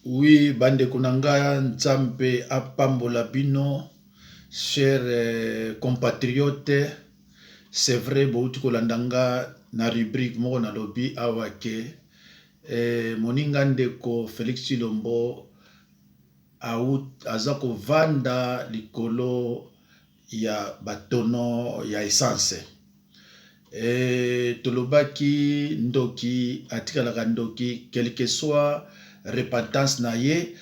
Oui, bande kunanga nzambe apambola bino, chers compatriotes, c'est vrai, bouti kolandanga na rubrique moko na lobby awake, moninga ndeko Félix Tshilombo aza kovanda likolo ya batono ya essence. Tolobaki ndoki atikalaka ndoki quel que soit repentance na ye,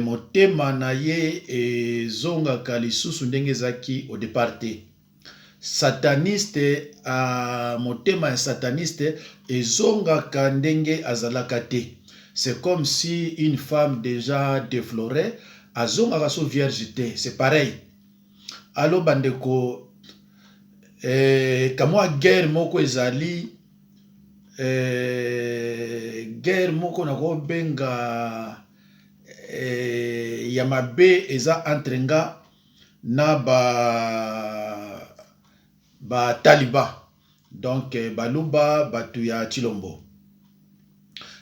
motema na ye ezongaka lisusu ndenge ezaki au départ te. Sataniste motema ya sataniste ezongaka ndenge azalaka te. C'est comme si une femme déjà déflorée azongaka so vierge te. C'est pareil. Alo bandeko, kamwa guerre moko ezali, guerre moko na ko benga ya mabe eza entre nga na ba taliba, donc baluba batu ya Tshilombo.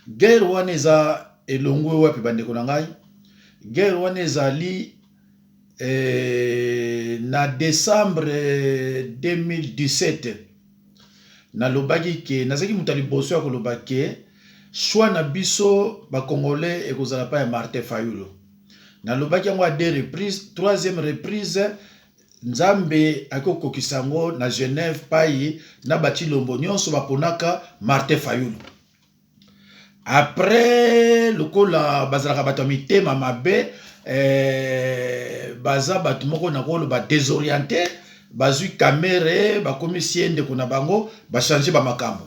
Guerre wana eza elongwe wapi bandeko na ngai? Guerre wana ezali na décembre 2017 nalobaki ke nazaki mutu liboso ya koloba ke choix na biso bakongolais ekozala pa ya Martin Fayulu. Nalobaki yango a deux reprises, troisième reprise nzambe akokokisa yango na Genève pai na Batshilombo nyonso baponaka Martin Fayulu. Après lokola bazalaka bato mitema mabe, baza bato moko na kolo ba désorienté, bazui kamere bakomi siende kuna bango ba changer ba makambo.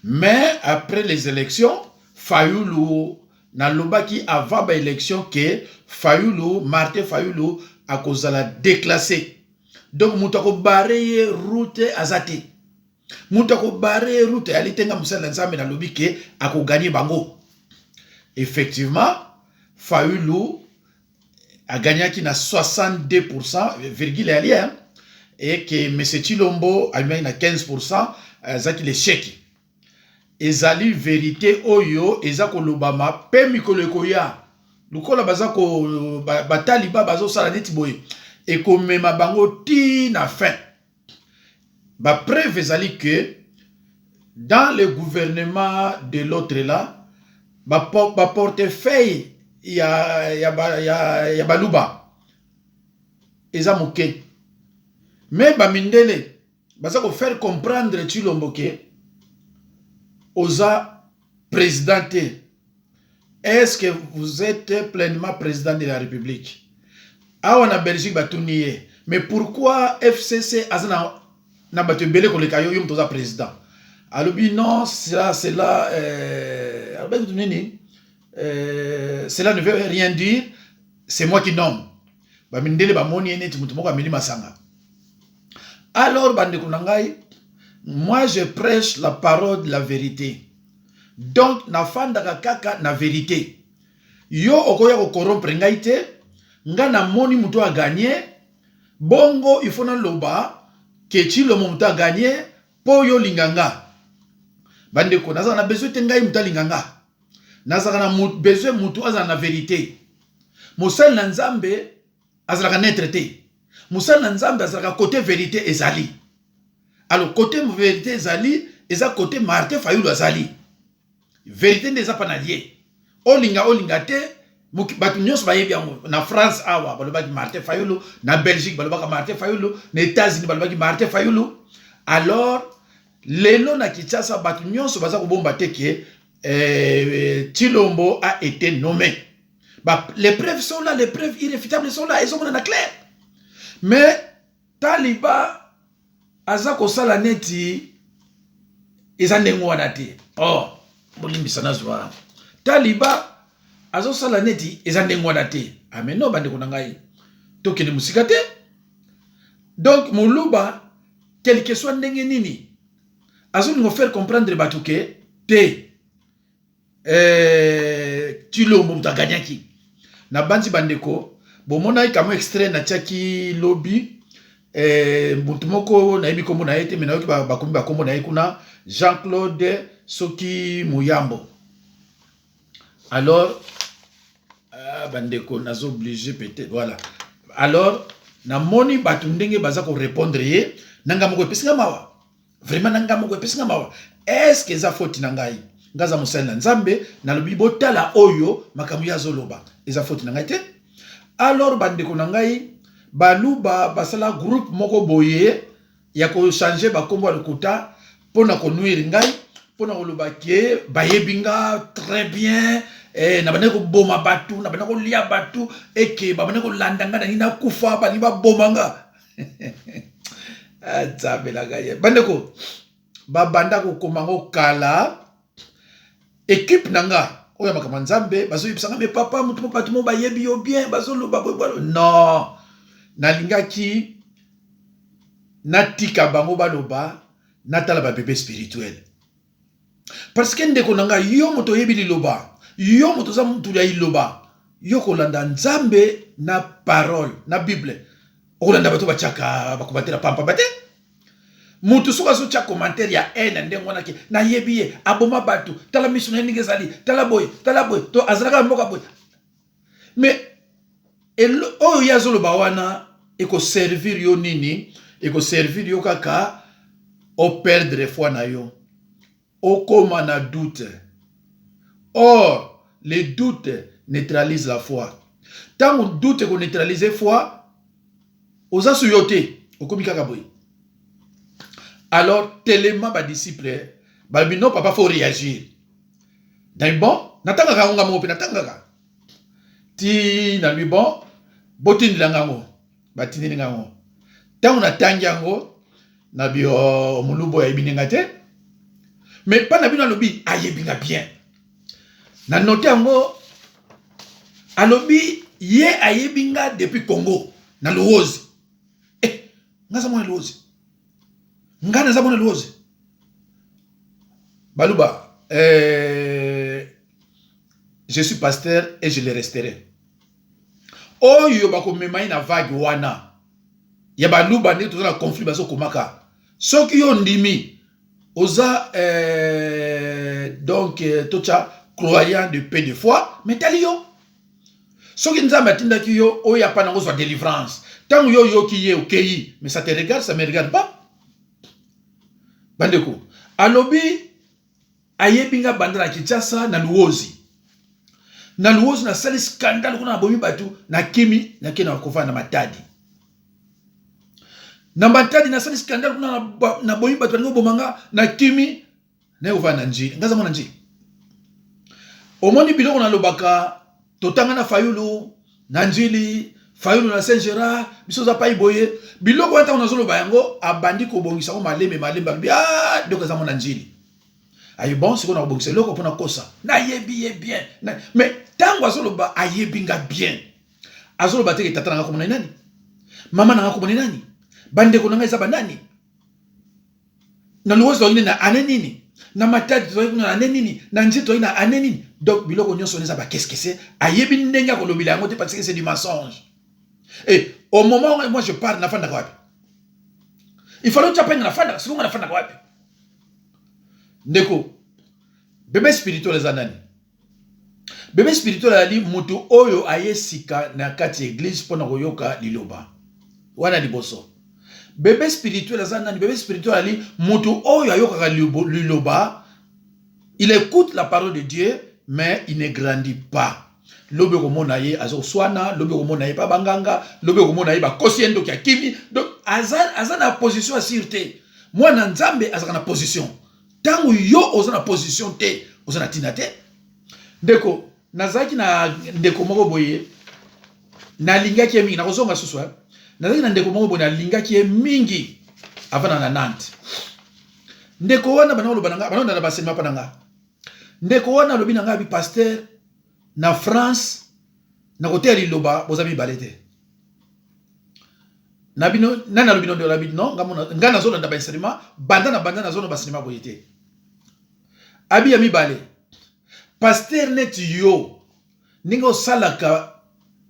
Mais après les élections, Fayulu nalobaki avant ba élection que Fayulu, Martin Fayulu akozala déclassé. Donc mutako bareye route azati. Mutako bareye route alitenga musala nzambe nalobi ke ako gagner bango. Effectivement, Fayulu a gagné qui na 62%, virgule alien, et que M. Tshilombo a gagné na 15%, zaki les chèques. Ezali vérité oyo, ezako lobama, pe mikolo ekoya. Lukola bazako bataliba bazo sala neti boye. Et comme mema bango ti na fin. Ba preuve ezali que dans le gouvernement de l'autre là, ba portefeuille ya baluba eza moke. Mais ba mindele baza ko faire comprendre Tshilombo ke oza présidenté. Est-ce que vous êtes pleinement président de la République? Awa na Belgique batuniye. Mais pourquoi FCC azana na batu belé ko le kayo yom toza président? Alobi non, cela cela ne veut rien dire, c'est moi qui nomme. Bamindele bamoni ene mutu moko ameli masanga. Alors bande kunangai, moi je prêche la parole de la vérité. Donc na fanda kaka na vérité. Yo okoya ko corrompre ngai te, nga na moni mutu a gagné, bongo il faut na loba ke Tshilombo mutu a gagné po yo linganga. Bande ko naza na besoin te ngai mutu linganga. Naza na besoin mutu aza na vérité. Mosal na nzambe azalaka netre te. Mosal na nzambe azalaka côté vérité ezali. Alors côté vérité ezali, eza côté Martin Fayulu azali. Vérité neza pa na lié. Olinga te, batu nyonso bayebi yango. Na France awa balobaki Martin Fayulu, na Belgique balobaka Martin Fayulu, na États-Unis balobaki Martin Fayulu. Alors lelo na Kinshasa batu nyonso baza kobomba te ke Tshilombo a été nommé. Les preuves sont là, les preuves irréfutables sont là, elles sont là clair. Mais Taliba azako sala neti ezandengo wana te. Oh, bolimbisa nazwa. Taliba azo sala neti ezandengo wana te. Ameno bande kunangai. Tokene musika te. Donc muluba quel que soit ndenge nini azo ngo faire comprendre batuke te. Tshilombo muta ganyaki. Na banzi bandeko, bomona kamo extrait na tchaki lobby, mutu moko na yebi kombo na ete mena yoki bakomi bakombo na ye kuna Jean-Claude Soki Muyambo. Alors, bandeko, nazo obligé peut-être, voilà. Alors, na moni batu ndenge baza ko répondre ye, nanga moko epesinga mawa. Vraiment nanga moko epesinga mawa. Est-ce que eza faute na ngai? Ngaza musali na nzambe, na lobi botala oyo makambo ya zoloba. Eza faute na ngai te? Alors bandeko na ngai, baluba basala groupe moko boye ya ko changer ba kombo lokuta pona ko nuire ngai, pona ko loba ke bayebinga très bien. Na bana ko boma batu, na bana ko lia batu, eke ba bana ko landanga na nina kufa ba ni ba bomanga. Atsabela gaye. Bandeko ba banda ko komango kala équipe nanga oya makama nzambe bazo yibisanga me papa mutu papa mo bayebi yo bien bazo loba boy non nalingaki natika bango baloba natala ba bébé spirituel parce que ndeko nanga yo moto yebi liloba yo moto za mutu ya iloba yo kolanda nzambe na parole na bible okolanda bato bachaka bakobatela pampa bate mutu soka so tia commentaire ya ena ndengo naki na yebiye aboma batu tala misu na ninge zali tala boy to azraka mboka boy mais oyo yazolo bawana eko servir yo nini eko servir yo kaka o perdre foi na yo o koma na doute. Or les doutes neutralisent la foi. Tant on doute qu'on neutralise la foi oza suyote okomi kaka boy. Alors, tellement ba disciple, ba non papa faut réagir. Donc bon, natanga ka nga mo pe natanga ka. Ti na lui bon, botini langa mo, batini nga mo. Tant on atanga yango na bio mulubo ya ibinga te. Mais pas na bino lobi ayebinga bien. Na note yango alobi ye ayebinga depuis Congo na Luozi. Ngaza mo Luozi. Ngana za mona Luozi. Baluba, je suis pasteur et je le resterai. Oyo bako mema ina vague wana. Ya baluba ne toza na conflit baso komaka. Soki yo ndimi oza donc tocha croyant de paix de foi, mais tali yo. Soki nzamba tinda ki yo oya pa nango so délivrance. Tant yo ki ye okei, mais ça te regarde, ça me regarde pas. Bandeko, alobi ayebinga bandana Kinshasa na Luozi. Na Luozi na sali scandale kuna bomi batu na kimi na kena wakofa na Matadi. Na Matadi na sali scandale kuna na bomi batu na bomanga na kimi na uva na nji. Ngaza mona nji. Omoni biloko na lobaka totanga na Fayulu na Njili Fayulu na Saint-Gérard, biso za pai boye, biloko wata unazolo bayango, abandi ko bongisa ko malembe, doko za mona njili. Ayo bon, siko na bongisa loko pona kosa. Na yebi bien. Mais tango azolo ba ayebinga bien. Azolo ba teke tata nanga komona nani? Mama nanga komona nani? Bande ko nanga za banani? Na Luozi to na anenini? Na Matadi to na anenini? Na Njili to na anenini? Donc biloko nyonso neza ba qu'est-ce que c'est? Ayebi ndenga ko lobila yango te parce que c'est du mensonge. Et au moment où moi je parle, il fallait que tu apprennes la fada. C'est comment la fada. Ndeko, bébé spirituel les anani. Bébé spirituel a dit mutu oyo aye sika na kati église pona koyoka liloba. Wana liboso. Bébé spirituel les anani. Bébé spirituel a dit mutu oyo ayoka liloba. Il écoute la parole de Dieu, mais il ne grandit pas. Lobe komona ye azo swana, lobe komona ye pa banganga, lobe komona ye ba kosiendo kia kimi. Donc azan na position à sûreté. Moi na nzambe azaka na position. Tangu yo oza na position te, oza na tina te. Ndeko, nazaki na ndeko moko boye na lingaki ye mingi na kozonga suswa. Nazaki na ndeko moko boye na lingaki ye mingi avana na Nantes. Ndeko wana bana lo bananga, bana na basenema pananga. Ndeko wana lobi nanga bi pasteur na France na côté liloba bozami balete na bino nana lobino de labino non ngamona ngana zona ndaba instrument banda na zona basinema boyete abi ami balé pasteur net yo ningo salaka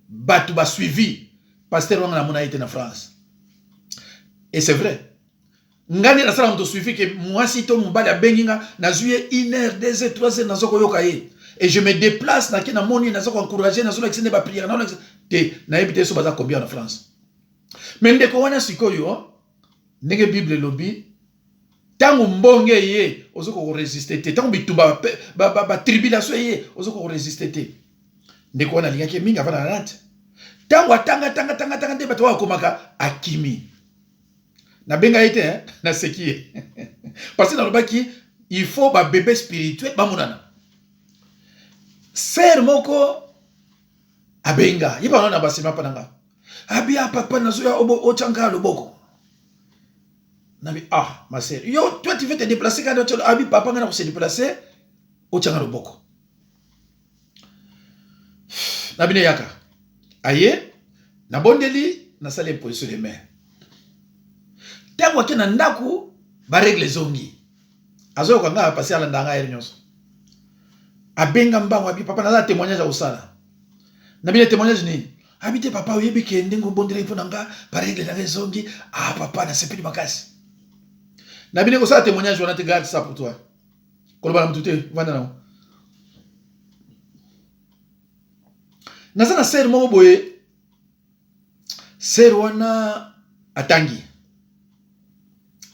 batu ba suivi pasteur wana na mona été na France et c'est vrai ngani na sala mto suivi que moi si to mbali abenginga na zuye 1 heure 2 heures 3 heures na zoko yoka ye et je me déplace na kina moni na zo encourager na zo extender ba prière na te na ebité so baza combien en France. Mais ndeko wana sikoyo ndenge Bible lobi tango mbonge ye ozoko ko résister te tango bitumba ba tribulation ye ozoko ko résister te ndeko wana lingaki mingi avana na nate tango tanga te bato komaka akimi na benga ete na seki parce que dans le baki il faut ba bébé spirituel ba monana ser moko abenga yiba na basema pananga abia papa na zo ya obo ochanga loboko. Nabi, ah, ma sœur, yo, toi tu veux te déplacer quand tu as papa pour se déplacer, au tchanga boko. Nabi ne yaka. Aye, na bondeli, na sale position de main. Tango ke na ndaku, ba règle zongi. Azo ko nga passer ala ndanga yer nyonso. Abenga mbango abi papa na témoignage au sala. Nabi ne témoignage ni. Habite papa oyebi ke ndengo bondeli po nanga, ba règle na zongi, ah papa na sepeli makasi. Nabine ko ça témoignage on te garde ça pour toi. Koloba na mutute vanda na. Nazana ser mo boye. Ser wana atangi.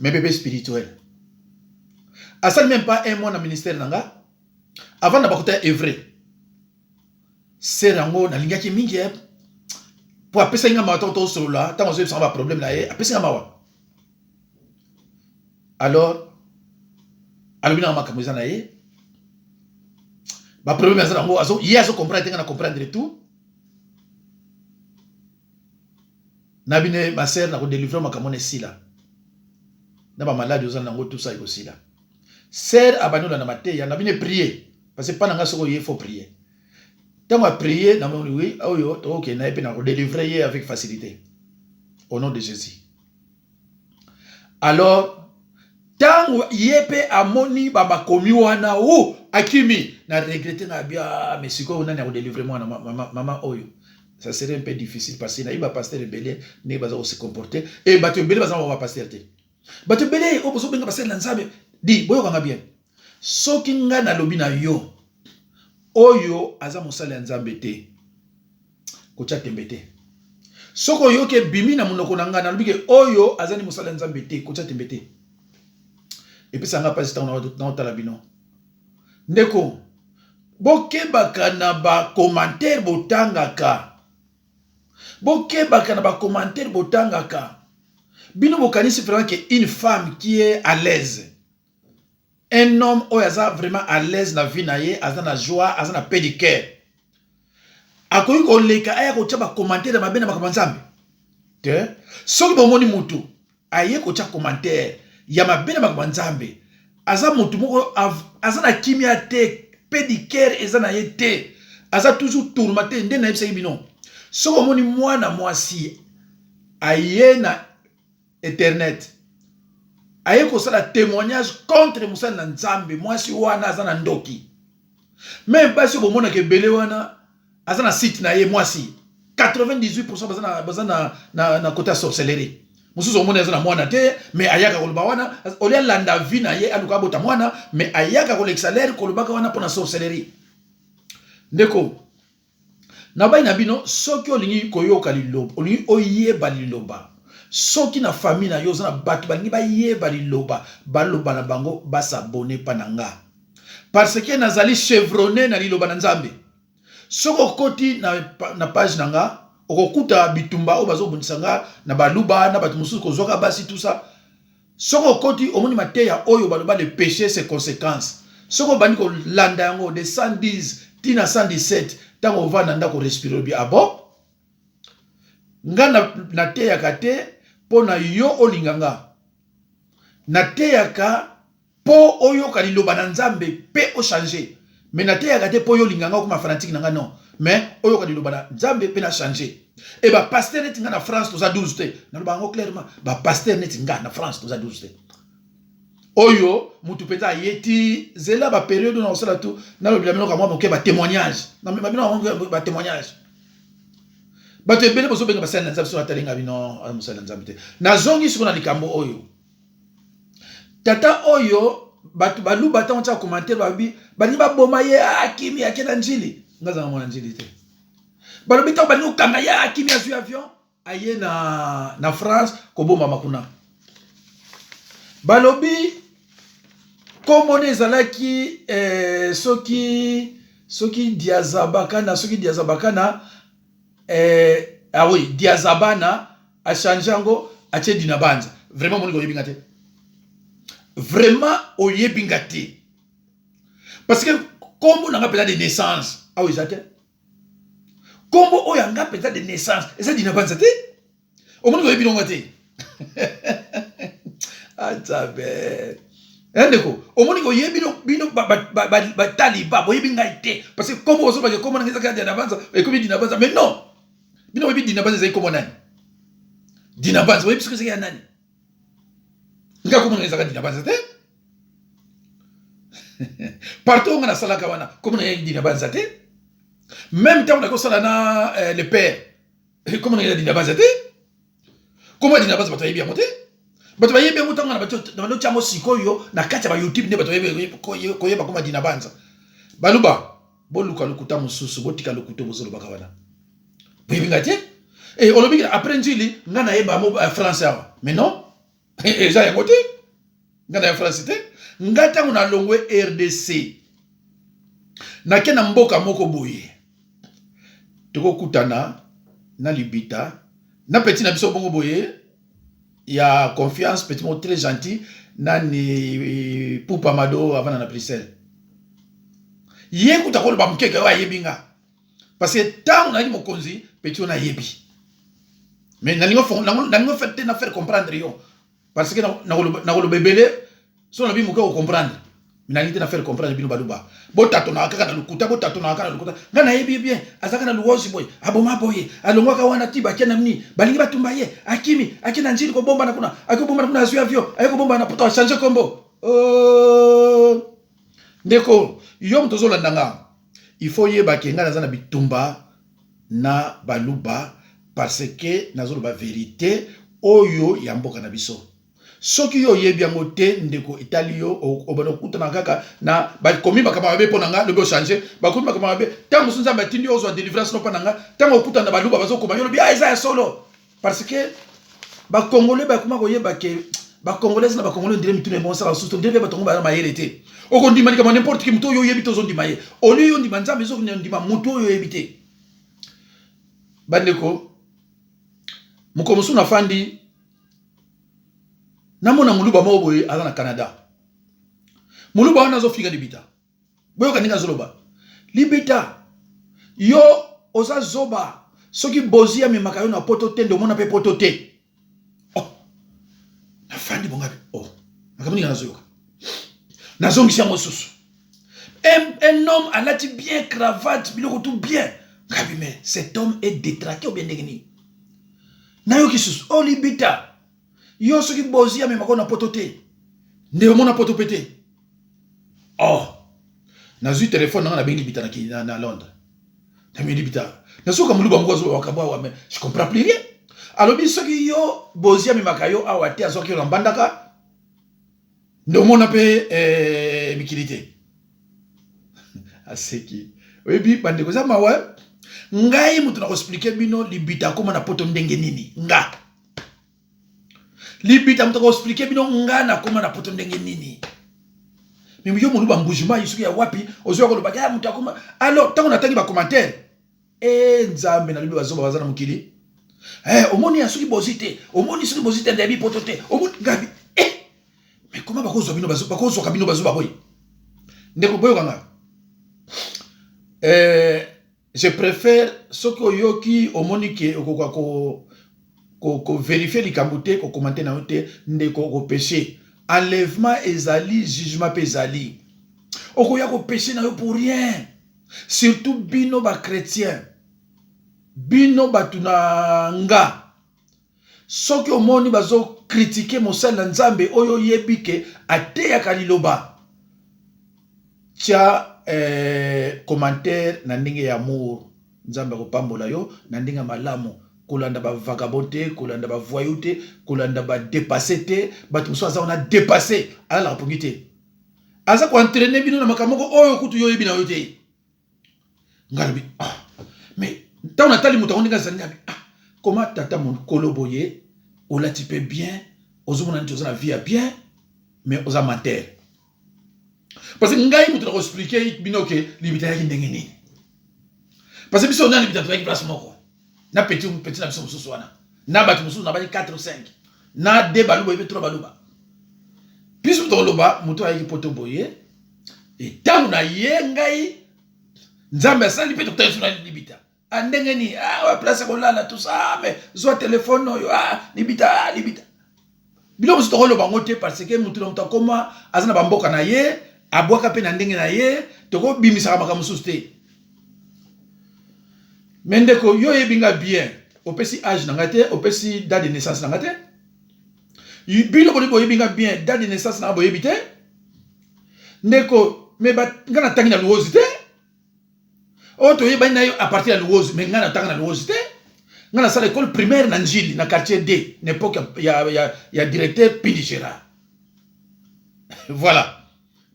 Mais bébé spirituel. Asal même pas un mois na ministère nanga. Avant na bakota evre. Ser ngo na lingaki mingi pour apesa nga maton to solo là, tant on se sent pas problème là apesa nga mawa. Alors, alumina makamweza na ye. Ba problème azana ngo azo yeso comprendre tenga na comprendre tout. Nabine ma sœur na ko délivrer makamone sila. Na ba malade ozana ngo tout ça iko sila. Sœur abanola na mateya nabine prier parce que pendant soko il faut prier. Tant on prier na moni oui oyo to OK na epe na ko délivrer avec facilité. Au nom de Jésus. Alors tango yepe amoni baba komi wana o akimi na regretter na bia mais siko on a na délivrer moi na maman oyo ça serait un peu difficile parce que na iba pasteur belé ne baza se comporter et bato belé baza wa pasteur te bato belé o bozo benga pasteur na nzabe di boyo kanga bien soki nga na lobi na yo oyo aza mosala nzambe te ko cha tembete soko yo ke bimi na munoko na nga na lobi ke oyo azani mosala nzambe te ko cha tembete. Et puis ça n'a pas été dans ta labino. Ndeko, boke baka na ba commentaire botangaka. Boke baka na ba commentaire botangaka. Bino bokani c'est vraiment qu'une femme qui est à l'aise. Un homme qui est vraiment à l'aise na vie na ye, azana joie, azana paix du cœur. Akoyi ko leka aya ko cha ba commentaire na bena bakamanzambe. Te, soki bomoni mutu, aye ko cha commentaire. Yama bena makambanzambe aza mutu moko aza na kimia te pédicure eza na ye te aza toujours tourmenté nde na yebisa bino soko moni mwana mwasi aye na internet aye ko sala témoignage contre musala na nzambe mwasi wana aza na ndoki même basi bomona ke belé wana aza na site na ye mwasi 98% baza na côté sorcellerie. Mususu omona ezana mwana te mais ayaka koloba wana olia landa vie na ye aluka bota mwana mais ayaka ko l'exalaire kolobaka wana pona sorcellerie. Ndeko na bai na bino soki olingi koyoka liloba olingi oyeba liloba soki na famille na yo zana bato balingi bayeba liloba baloba na bango basabone pananga parce que nazali chevronné na liloba na nzambe soko koti na page nanga okokuta bitumba o bazobundisanga na baluba na batu mususu kozwaka basi tout ça soko koti omoni mateya oyo baloba le péché ses conséquences soko bandi ko landa yango de 110 tina 117 tango vana ndako respirer bi abo nga na teyaka te pona yo olinganga na teyaka po oyo kaliloba na nzambe pe o changer mais na teyaka te po yo linganga ko ma fanatique nanga non. Mais oyo ka diloba na nzambe pe na changer et ba pasteur net nga na France to za 12 te na ba ngo clairement ba pasteur net nga na France to za 12 te oyo mutu peta yeti zela ba période na osala tout na lo bilamino ka mo ke ba témoignage na ba bino ba témoignage ba te bele boso benga ba sala nzambe so atalinga bino musala nzambe te na zongi siko na likambo oyo tata oyo batu balu bata on commentaire babi bani ba boma ye Hakimi akena njili ngaza mwana njili te balobi to bani ukanga ye Hakimi azu avion aye na France ko boma makuna balobi comme ezalaki soki Diazabakana ah oui Diazabana a changé ngo a tché Dinabanza vraiment mon goyebinga te vraiment oyebinga te parce que comme on a peut-être de naissance ah oui ça te comme on a peut-être de naissance et ça Dinabanza te au monde goyebinga te ah ça be ndeko au monde goyebino bino ba taliba boyebinga te parce que comme on so ba comme on a ça Dinabanza et comme Dinabanza mais non bino oyebi Dinabanza c'est comme nani Dinabanza oyebi ce que c'est ya nani nga comment on a Dinabanza te partout on a salaka wana comment on a Dinabanza te même temps on a kosala na le père comment on a Dinabanza te comment Dinabanza bato yebi amote bato yebi amote ngana bato na lo chamo sikoyo na kati ba YouTube ne bato yebi koyeba comment Dinabanza baluba boluka lokuta mususu botika lokuto bozolo baka wana boyebinga te et on obi après njili ngana yeba mo français mais non et ça yangote ngana français te ngata una longwe RDC na kena mboka moko boye toko kutana na libita na petit na biso bongo boye ya confiance petit mot très gentil na ni Poupa Mado avant na Bruxelles yekuta ko ba mukeke wa yebinga parce que tant on a dit mokonzi petit on a yebi mais nalingo fait na faire comprendre yo parce que na ko bebele so na bi muke ko comprendre minalité na faire comprendre bino baluba botato na kaka na lukuta botato na kaka na lukuta ngana yebi bien azaka na luwosi boy aboma boy alongwa ka wana tiba kena mni balingi batumba ye Hakimi akina njili ko bomba na kuna akobomba na kuna azu avio ayeko bomba na poto changer combo ndeko yo mtozo la ndanga il faut yeba ke ngana zana bitumba na baluba parce que nazolo ba vérité oyo ya mboka na biso soki yo yebi yango te ndeko italio obana kutana kaka na ba komi bakama babe ponanga le bo changer ba komi bakama babe tango sunza batindi ozo délivrance no pananga tango kutana baluba bazo koma yo bi eza solo parce que ba congolais ba kuma ko yeba ke ba congolais na ba congolais ndire mitune bon ça surtout ndire ba tongo ba mayelete oko ndima ni kama n'importe qui mto yo yebi tozo ndima ye oli yo ndima nzambe zo ndima muto yo yebite bandeko mukomusu na fandi namona muluba moboye ala na Canada muluba wana zo fika libita boyo kaninga zoloba libita yo oza zoba soki bozi ya memaka yo na poto te ndo mona pe poto te oh na fandi bonga oh nakamuni na zoyoka na zongi yango susu un homme alati bien cravate biloko tout bien ngabi mais cet homme est détraqué ou bien ndengeni na yo kisusu oh libita yo soki bozi ya memako na poto te nde mona poto pete oh na zui téléphone na bengi libita na Londres na mi libita na soka muluba mwazo wakabwa mais je comprends plus rien alors bi soki yo bozi ya memaka yo awate azoki yo mbandaka nde mona pe mikilité aseki oyebi bandeko za mawa ngai mutu na ko expliquer bino libita koma na poto ndenge nini nga libita mutu ko expliquer bino nga na koma na poto ndenge nini mimi yo muluba mbujuma isuki ya wapi ozo ko lobaka ya mutu akoma alors tango natangi ba commentaire nzambe na libi bazoba bazana mukili omoni ya suki bozite omoni suki bozite ndebi poto te omoni ngabi mais comment bakozwa bino bakozwa kabino bazoba boy ndeko boyo kanga je préfère ce que yoki omonike ko vérifier les kamboute ko commenter na yote ndeko ko péché enlèvement ezali jugement ezali okoya ko péché na yo pour rien surtout bino ba chrétien bino batunanga soki omoni bazo critiquer mosala nzambe oyo yebike ateya kaliloba tia commentaire na ndenge ya amour nzambe ko pambola yo na ndenge malamu kolanda ba vagabonté kolanda ba voyouté kolanda ba dépasser te batu so aza on a dépassé ala la pungité aza ko entraîner bino na makamoko oyo kutu yo yebina yote ngalobi mais tant on tali muta ondinga zangabi comment tata mon koloboye o la type bien ozomona nti oza na vie bien mais oza menteur parce que ngai mutu na expliquer bino ke libita yaki ndenge nini parce que biso on a libita to yaki place moko na petit na biso mususu wana na batu mususu na bali 4 ou 5 na de baluba yebe 3 baluba puis mutu loba mutu ayaki poto boye et tant na yengai nzambe asali pe to tayso na libita andenge ni wa place ko lala tout ça mais zo téléphone yo libita bilo musu to loba ngote parce que mutu na mutu koma azana bamboka na ye abwaka pe na ndenge na ye to ko bimisa maka mususu te mendeko yo yebinga bien opesi âge na ngate opesi date de naissance na ngate bilo ko libo yebinga bien date de naissance na boyebi te ndeko me ba ngana tangi na luozi te oto yeba na yo à partir ya luozi me ngana tanga na luozi te ngana sala école primaire na Njili na quartier D n'époque ya directeur Pinigera voilà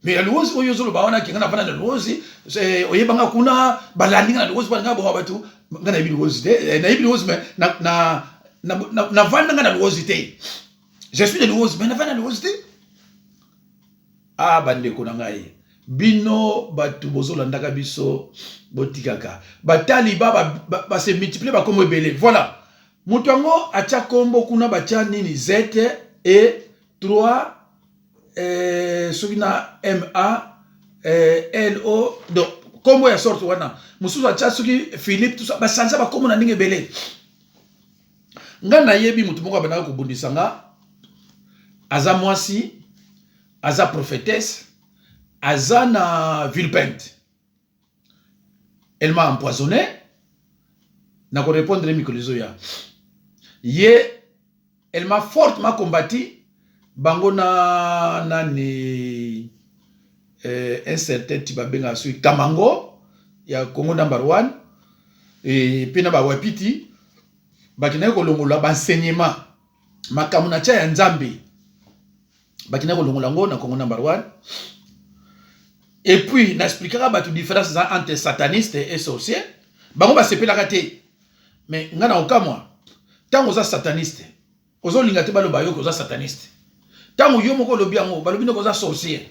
mais ya luozi oyo zolo ba wana ki ngana fana na luozi oyebanga kuna balandi ngana luozi bana ngabo batu ngana yebi luozi te na yebi luozi me na vanda ngana luozi te je suis de luozi mais na vanda luozi te bandeko na ngai bino batu bozolandaka biso botikaka batali ba se multiplier ba komo ebele voilà mutu yango atia kombo kuna batia nini Z et 3 soki na MA LO donc kombo ya sorte wana mususu atia soki Philippe tout ça basanza ba komo na ndenge ebele nga na yebi mutu moko abandaka kobundisa nga aza mwasi aza prophétesse aza na Villepinte. Elle m'a empoisonné. N'a pas répondre à Mikolizo ya. Elle m'a fortement combattu. Bango na ni un certain Tibabenga sui Kamango ya Congo number 1 et puis na ba wapiti bakina ko longola ba enseignement makamuna cha ya Nzambe bakina ko longola ngo na Congo number 1. Et puis, n'expliquera pas la différence entre sataniste et sorcier. Bango va sepela raté. Mais ngana oka moi. Tant que sataniste, ozo lingate ba lo bayo ko sataniste. Tant yo moko lobi yango, ba lobi no ko sorcier.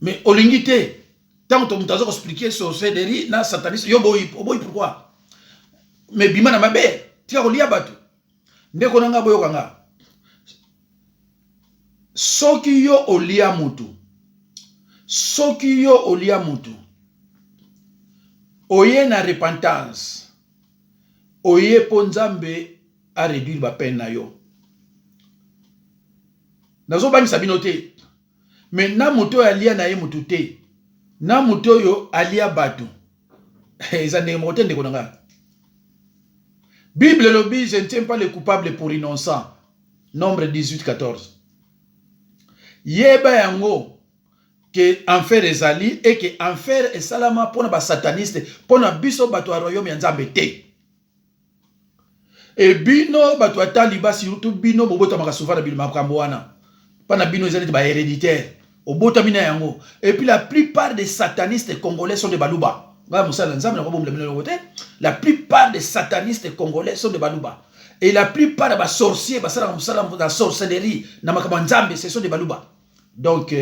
Mais olingite, tant que mutazo expliquer sorcellerie na sataniste, yo boy pourquoi? Mais bima na mabe, tika ko lia batu. Ndeko nanga boyo kanga. Soki yo olia mutu. Soki yo olia mutu oye na repentance oye po Nzambe a réduire ba peine na yo nazo bani sabino te mais na mutu alia na ye mutu te na mutu yo alia batu ezande mote ndeko nanga Bible lobi je ne tiens pas les coupables pour innocents Nombre 18-14 yeba yango que enfer ezali et que enfer esalama pona ba sataniste pona biso bato ya royaume ya Nzambe te et bino bato ya taliba surtout bino bobota maka souvent na bilima makambo wana pana bino ezali ba héréditaire obota mina yango et puis la plupart des satanistes congolais sont des baluba ba musala Nzambe na ko bomla bino ngote la plupart des satanistes congolais sont des baluba et la plupart des sorciers basala musala la sorcellerie na makambo Nzambe ce sont des baluba donc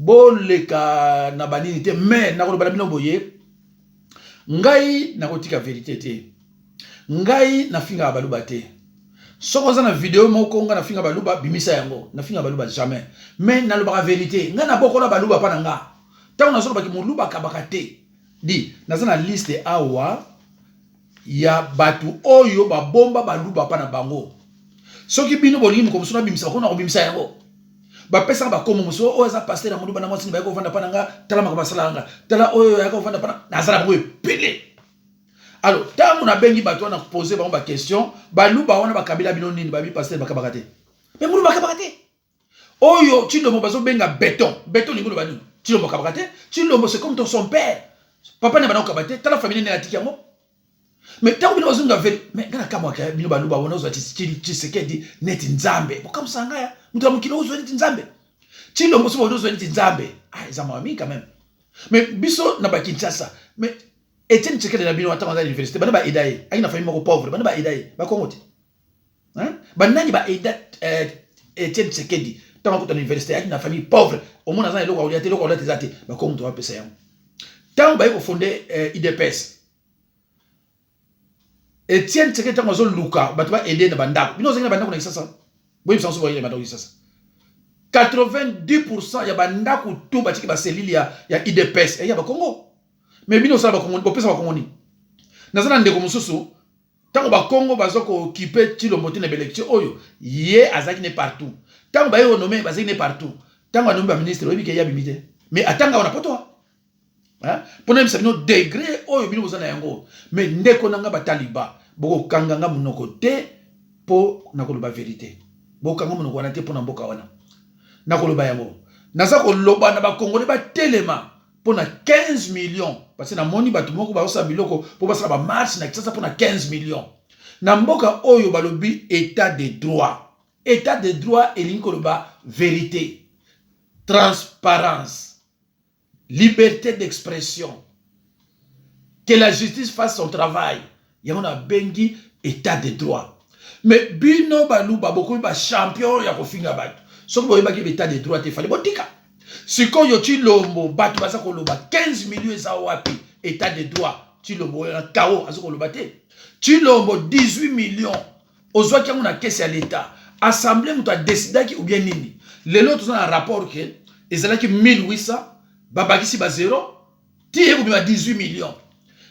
boleka na banini te mais na ko bala bino boye ngai na kotika vérité te ngai na finga baluba te soko za na vidéo moko nga na finga baluba bimisa yango na finga baluba jamais mais na loba vérité nga na bokola baluba pa nga tango na solo baki moluba kabaka te di na za na liste awa ya batu oyo ba bomba baluba pa na bango soki bino bolingi ko musona bimisa ko na ko bimisa yango ba pesa ba komo muso o za pasteur na muduba na mwasi ba ko vanda pananga tala makaba salanga tala oyo ya ko vanda pana na zala boye pele alors tangu na bengi bato na poser ba question ba luba wana ba kabila bino nini ba bi pasteur ba kabakate mais muduba kabakate oyo chindo mo bazo benga béton lingo ba nini chindo mo kabakate chindo mo c'est comme ton son père papa ne ba na kabate tala famille ne atiki yango mais tangu bino bazo ngaveli mais ngana kama ka bino ba luba wana zo ati Tshisekedi net Nzambe bo comme sanga ya mutu mukilo uzo neti Nzambe Chilombo so bozo nti nzambe. Ah, ezamami quand même. Mais biso na ba Kinshasa. Mais Etienne Tshisekedi na bino atanga à l'université. Bana ba edaye. Ayi na famille moko pauvre. Bana ba edaye. Ba kongo te. Hein? Banani ba eda Etienne Tshisekedi. Tant que l'université ayi na famille pauvre. Au moins na eloko auliate eloko auliate zate. Ba kongo to ba pesa yango. Tant ba ko fonder IDPS. Etienne Tshisekedi tango zo luka ba to ba aider na bandako. Bino zenga bandako na Kinshasa. Boyi bisanso boyi bandako Kinshasa. 90% ya bandako tout batiki ba selili ya IDPS ya ba Congo. Mais bino ça ba Congo, bo pesa ba Congo ni. Nazana ndeko mususu tango ba Congo bazoko occuper Tshilombo na élection oyo ye azaki ne partout. Tango ba yo nommé bazaki ne partout. Tango nommé ba ministre oyebi ke ya bimite. Mais atanga on a poto. Hein? Pona bisa bino degré oyo bino bozana yango. Mais ndeko nanga ba taliba boko kanganga munoko te po nakoloba vérité. Boko kanganga munoko wana te po na mboka wana. Nakoloba yango. Naza koloba na ba Congolais ba telema pour na 15 millions parce que na moni batu moko ba osa biloko pour basala ba marche na Kinshasa pour na 15 millions. Na mboka oyo balobi état de droit. État de droit elingi koloba vérité, transparence, liberté d'expression. Que la justice fasse son travail. Yango na bengi état de droit. Mais bino baluba beaucoup ba champion ya kofinga batu. Soki boyeba ki état de droit te fallait botika. Sikoyo Tshilombo batu baza koloba 15 millions eza wapi état de droit. Tshilombo ya kao azo koloba te. Tshilombo 18 millions ozwa ki na caisse ya l'état. Assemblée muto a décidé ki ou bien nini. Lelo tout un rapport que ezalaki 1800 babakisi ba zéro ti eko bima 18 millions.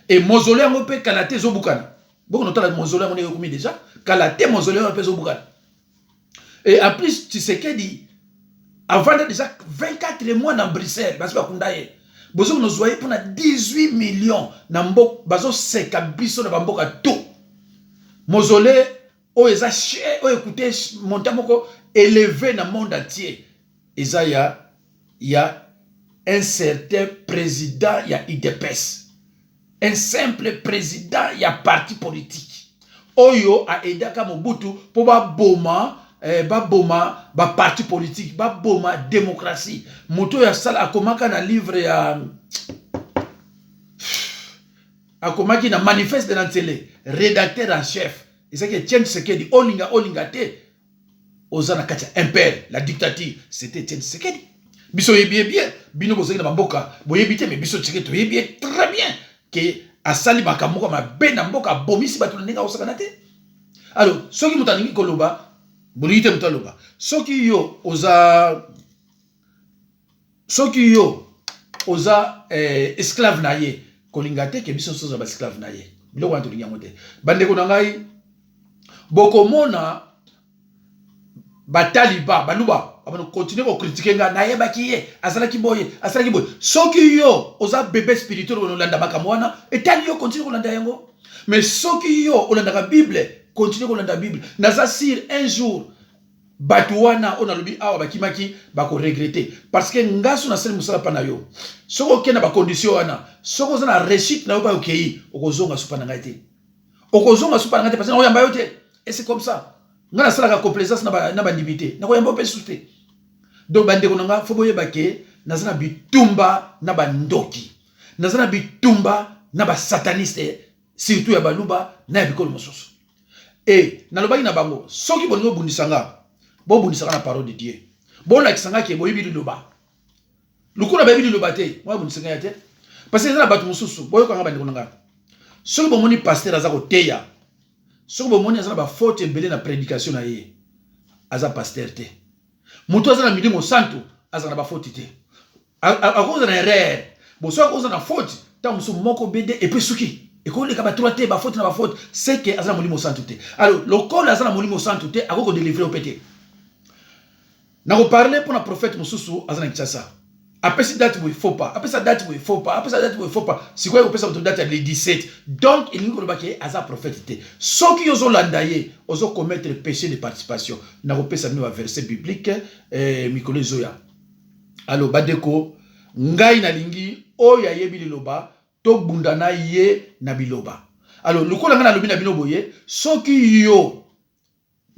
Et mausolée ngo pe kalate zo bukana. Boko notala mausolée ngo komi déjà kalate mausolée ngo pe zo bukana. Et en plus, tu sais qu'il dit, avant déjà 24 mois dans Bruxelles, parce que vous nous voyez pour 18 millions, Nambo, bazo seka biso na bamboka tout. Mausolée, oh eza cher, oh écoutez, montamoko élevé dans le monde entier. Eza y a un certain président, il y a IDPS. Un simple président, il y a parti politique. Oyo a aidé à Mobutu pour ba boma. Ba boma ba parti politique ba boma démocratie moto ya sala akomaka na livre ya akomaki na manifeste de la télé rédacteur en chef ezaki Etienne Tshisekedi olinga te ozana kati impère la dictature c'était Etienne Tshisekedi biso yebi bien bino bozaki na mboka boyebi te mais biso Tshisekedi yebi très bien que asali makamoko ma bena mboka bomisi batu ndinga osakana te. Alors soki mutaningi koloba Bolite mutaloba. Soki yo oza esclave na ye kolingate ke biso soza ba esclave na ye. Biloko wana tolingi yango te. Bandeko na ngai bokomona bataliba baluba abano continuer ko critiquer nga na yebaki ye azalaki boye soki yo oza bébé spirituel olanda makambo wana etali yo continue kolanda yango. Mais soki yo olanda ka Bible continue kolanda Bible. Naza sir un jour batuwana on a lobi awa bakimaki bako regretter parce que ngasu na sel musala pana yo. Soko kena ba condition wana. Soko zana réussite na yo ba okei okozonga supana ngate. Okozonga supana ngate parce que oyamba yo te. Et c'est comme ça. Ngana sala ka complaisance na ba limité. Na ko yamba pe souté. Donc bande ko nga fo boye baké nazana bitumba na ba ndoki. Nazana bitumba na ba sataniste surtout ya baluba na bikolo mososo. Et nalobaki na bango soki bolingo bundisanga bo bundisanga na parole de Dieu bon la kisanga ke boyibi liloba lukuna bayibi liloba te moi bundisanga ya te parce que na batu mususu boyo kanga bandi konanga soki bomoni pasteur azako teya soki bomoni azana ba faute belé na prédication na ye aza pasteur te muto azana milimo santo azana ba faute te a cause na erreur bo soki cause na faute ta musu moko bede et puis suki et quand les cabatroité ba faute na ba faute c'est que azana molimo santo te. Alors le col azana molimo santo te akoko délivrer au pété na ko parler pour na prophète mususu azana Kinshasa après cette date où il faut pas après cette date où il faut pas après cette date où il faut pas si quoi on peut date le 17 donc il ngo ba ke aza prophète te soki yozo landaye ozo commettre péché de participation na ko pesa mi wa verset biblique mikolo zoya. Alors badeko ngai na lingi oya yebi liloba to bundana ye na biloba. Alors lukola nga na lobi na bino boye soki yo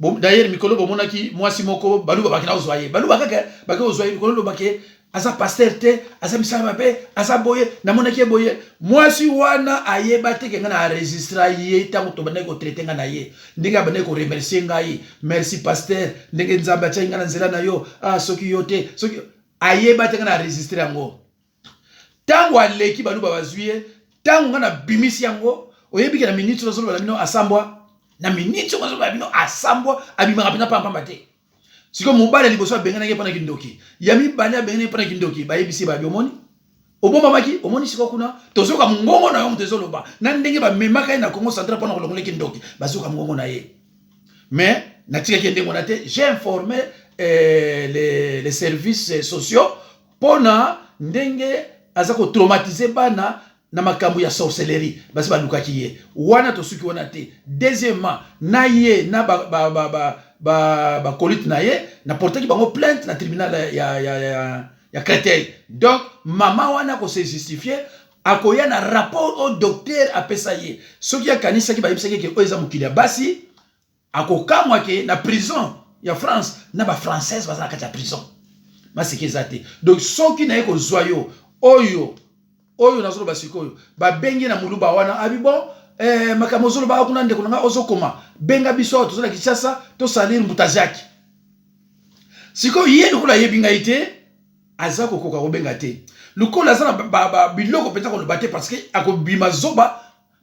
Bon, d'ailleurs, Mikolo Bomonaki, moi si moko, Balou Bakina Ozoye. Balou Bakaka, Baka Ozoye, Mikolo Bake, Asa pasteur te, Asa Misamape, Asa Boye, Namonaki Boye. Moi si wana aye bate que ngana enregistra ye, tango to baneko traité ngana ye. Ndinga baneko remercier ngai, merci pasteur, ndenge nzamba cha ngana nzela na yo, ah soki yote, soki aye bate ngana enregistrer ngo. Tango aleki Balou Babazuye, tango ngana bimisi yango, oyebi na minute zo bala mino asambwa. Na minute on va bino asambwa abima rapina pamba te. Siko mobala liboso bengana ke pana kindoki. Yami bana bengana pana kindoki, ba yebisi ba biomoni. Oboma maki, omoni siko kuna, tozoka ngongo na yo mtezoloba. Na ndenge ba memaka na Congo central pana kolongole kindoki, bazoka ngongo na ye. Mais natika kende monate, j'ai informé les services sociaux pona ndenge azako traumatiser bana na makambo ya sorcellerie basi balukaki ye wana tosuki wana te. Deuxièmement na ye na ba colite na ye na portaki bango plainte na tribunal ya Créteil. Donc mama wana ko se justifier akoya na rapport au docteur apesa ye soki ya kanisa ki ba yebisaki ke oza mukili basi akokamwa ke na prison ya France na ba française bazana kati ya prison masiki ezate. Donc soki na ye ko zoyo oyo nazolo basikoyo ba bengi na muluba wana abibo makamozolo ba kuna ndeko nga ozokoma benga biso tozola Kinshasa to salir Mbutazaki siko ye lokula yebinga ite azako koka ko benga te lokola zana ba biloko peta ko lo bate parce que akobima zoba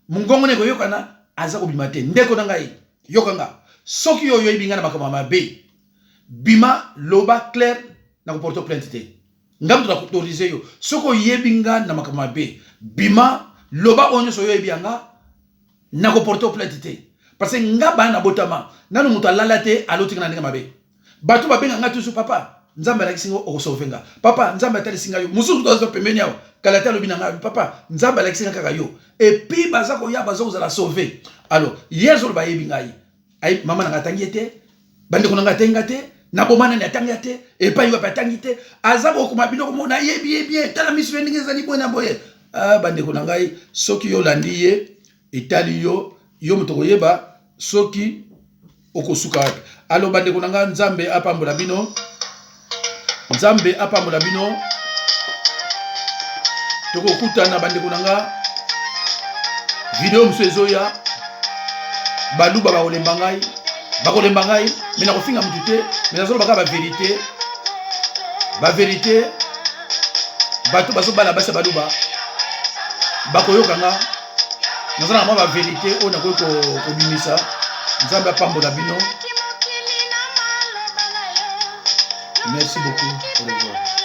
mungongo ne ko yokana azako bima te ndeko na ngai yokanga soki yo yebinga na makama mabe bima loba clair na ko porter plainte te. Ngam to autoriser yo soko yebinga na makama be bima loba onyo so yebianga na ko porter plainte te parce que ngaba na botama nanu muta lalate alotinga na ndenge mabe batu babenga ngatu su papa nzamba la kisingo okosovenga papa nzamba tali singa yo musu to zo pembeni yawo kalata lobina nga papa nzamba la kisinga kaka yo et puis bazako ya bazako za la sauver. Alors yezo ba yebinga yi ay mama na ngatangiete bande ko nga tengate na bomana ni atangate et pas yo patangite azabo ko mabino ko mona yebi tala misu ndenge zali bona boye bande ko ngai soki yo landiye etali yo mutoko yeba soki okosuka. Alors bande ko nga nzambe apambola bino toko kutana bande ko nga video msezoya baluba ba olemba ngai bakolemba ngai mina kofinga mutu te mina zolo baka ba vérité bato bazobala basa baluba bakoyoka nga nazana mwa ba vérité ona ko bimisa nzambe apambola bino. Merci beaucoup. Au revoir.